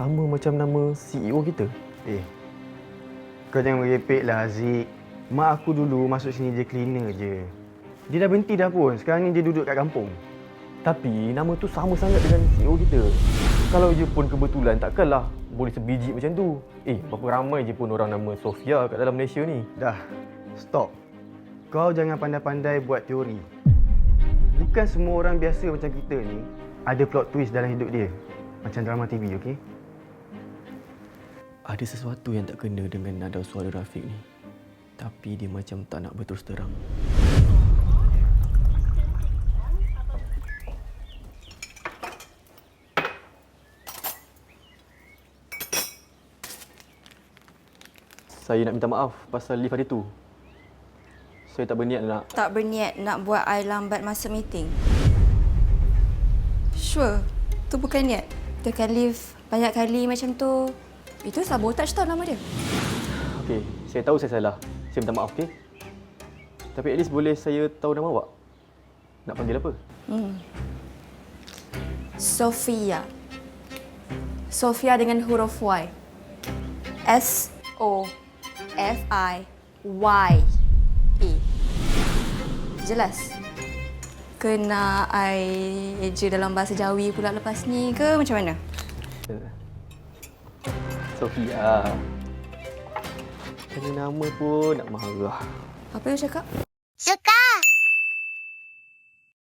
sama macam nama CEO kita. Kau jangan merepek lah, Haziq. Mak aku dulu masuk sini je cleaner je. Dia dah berhenti dah pun. Sekarang ni dia duduk kat kampung. Tapi nama tu sama sangat dengan CEO kita. Kalau je pun kebetulan, takkanlah boleh sebiji macam tu. Berapa ramai je pun orang nama Sofia kat dalam Malaysia ni. Dah, stop. Kau jangan pandai-pandai buat teori. Bukan semua orang biasa macam kita ni ada plot twist dalam hidup dia. Macam drama TV, okey? Ada sesuatu yang tak kena dengan nada suara Rafiq ni. Tapi dia macam tak nak berterus terang. Saya nak minta maaf pasal lift hari tu. Saya tak berniat nak... Tak berniat nak buat I lambat masuk meeting? Sure, tu bukan niat. Tekan lift banyak kali macam tu, itu sabotage tau nama dia. Okey, saya tahu saya salah. Saya minta maaf, okey? Tapi at least boleh saya tahu nama awak? Nak panggil apa? Sofia. Sofia dengan huruf Y. S-O-F-I-Y-E. Jelas? Kena I je dalam bahasa Jawi pula lepas ni ke macam mana? Sofia. Tanya nama pun nak marah. Apa you cakap?